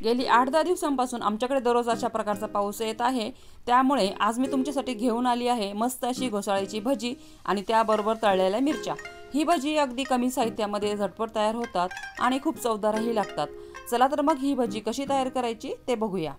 गेली 8-10 दिवसांपासून आमच्याकडे दररोज अशा प्रकारचा पाऊस येत आहे, त्यामुळे आज मी तुमच्यासाठी घेऊन आली आहे मस्त अशी घोसाळीची भजी आणि त्याबरोबर तळलेल्या मिरच्या। ही भजी अगदी कमी साहित्यामध्ये झटपट तयार होतात आणि खूप चवदारही लागतात। चला तर मग ही भजी कशी तयार करायची ते बघूया।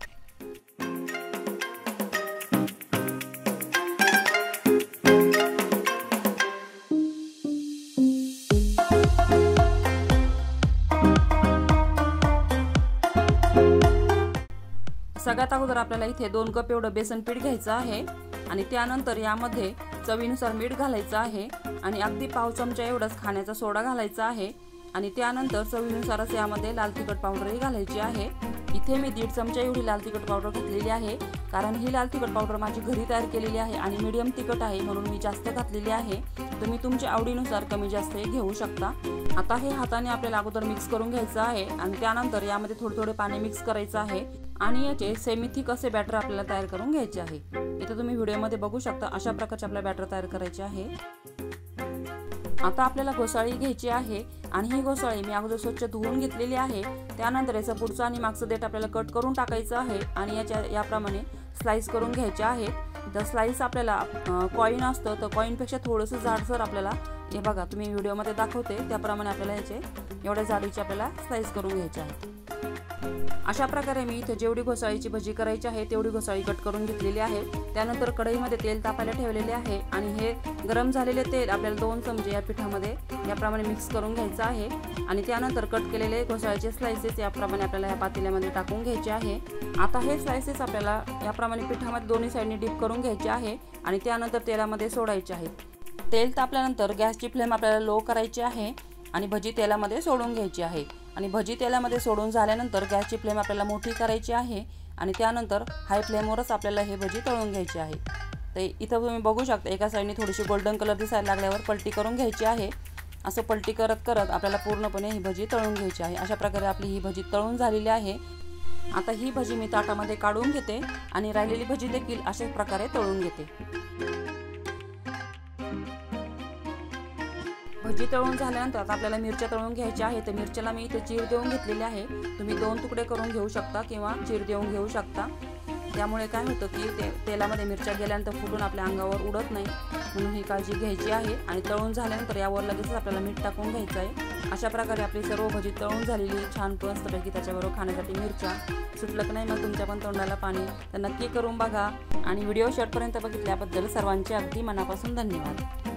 सगळ्यात अगोदर आपल्याला इथे 2 कप एवढं बेसन पीठ घ्यायचं आहे आणि त्यानंतर यामध्ये चवीनुसार मीठ घालायचं आहे आणि अगदी पाव चमचा एवढाच खाण्याचा सोडा घालायचा आहे आणि त्यानंतर चवीनुसारच यामध्ये लाल तिखट पावडरही घालायची आहे। इथे मी 1.5 चमचा एवढी लाल तिखट पावडर घातलेली आहे, कारण ही लाल तिखट पावडर माझी घरी तयार केलेली आहे आणि मीडियम तिखट आहे म्हणून मी जास्त घातलेली आहे। तुम्ही तुमच्या आवडीनुसार कमी जास्त घेऊ शकता। आता हे हाताने आपल्याला अगोदर मिक्स करून घ्यायचं आहे आणि त्यानंतर यामध्ये थोडे पाणी मिक्स करायचं आहे आणि याचे सेमी थिक असे बॅटर आपल्याला तयार करून घ्यायचे आहे। इथे तुम्ही व्हिडिओमध्ये बघू शकता अशा प्रकारचे आपल्याला बॅटर तयार करायचे आहे। आता आपल्याला घोसाळी घ्यायची आहे आणि ही घोसाळी मी अगोदर स्वच्छ धुवून घेतलेली आहे। त्यानंतर याचा पुढचा आणि मागचं देठ आपल्याला कट करून टाकायचं आहे आणि याप्रमाणे स्लाइस करून घ्यायचे आहे। तर स्लाइस आपल्याला कॉइन असतं तर कॉइनपेक्षा थोडंसं जाडसर आपल्याला, हे बघा तुम्ही व्हिडिओमध्ये दाखवते त्याप्रमाणे आपल्याला याचे एवढ्या जाडीचे आपल्याला स्लाइस करून घ्यायचे आहे। अशा प्रकारे मी इथे जेवढी घोसाळीची भजी करायची आहे तेवढी घोसाळी कट करून घेतलेली आहे। त्यानंतर कढईमध्ये तेल तापायला ठेवलेले आहे आणि हे गरम झालेले तेल आपल्याला 2 चमचे या पिठामध्ये याप्रमाणे मिक्स करून घ्यायचं आहे आणि त्यानंतर कट केलेले घोसाळीचे स्लाइसेस याप्रमाणे आपल्याला या पातेल्यामध्ये टाकून घ्यायचे आहे। आता हे स्लाइसेस आपल्याला याप्रमाणे पिठामध्ये दोन्ही साइडने डिप करून घ्यायचे आहे आणि त्यानंतर तेलामध्ये सोडायचे आहेत। तेल तापल्यानंतर गॅसची फ्लेम आपल्याला लो करायची आहे आणि भजी तेलामध्ये सोडून घ्यायची आहे आणि भजी तेलामध्ये सोडून झाल्यानंतर गॅसची फ्लेम आपल्याला मोठी करायची आहे आणि त्यानंतर हाय फ्लेमवरच आपल्याला हे भजी तळून घ्यायची आहे। तर इथं तुम्ही बघू शकता एका साईडने थोडीशी गोल्डन कलर दिसायला लागल्यावर पलटी करून घ्यायची आहे। असं पलटी करत करत आपल्याला पूर्णपणे ही भजी तळून घ्यायची आहे। अशा प्रकारे आपली ही भजी तळून झालेली आहे। आता ही भजी मी ताटामध्ये काढून घेते आणि राहिलेली भजी देखील अशाच प्रकारे तळून घेते। भजी तळून झाल्यानंतर आता आपल्याला मिरच्या तळून घ्यायच्या आहेत। तर मिरच्याला मी इथे चीर देऊन घेतलेली आहे। तुम्ही 2 तुकडे करून घेऊ शकता किंवा चीर देऊन घेऊ शकता। त्यामुळे काय होतं की तेलामध्ये मिरच्या गेल्यानंतर फुटून आपल्या अंगावर उडत नाही, म्हणून ही काळजी घ्यायची आहे। आणि तळून झाल्यानंतर यावर लगेच आपल्याला मीठ टाकून घ्यायचं आहे। अशा प्रकारे आपली सर्व भजी तळून झालेली छान मस्तपैकी त्याच्याबरोबर खाण्यासाठी मिरच्या सुटलं की नाही मग तुमच्या पण तोंडाला पाणी, तर नक्की करून बघा आणि व्हिडिओ शेवटपर्यंत बघितल्याबद्दल सर्वांचे अगदी मनापासून धन्यवाद।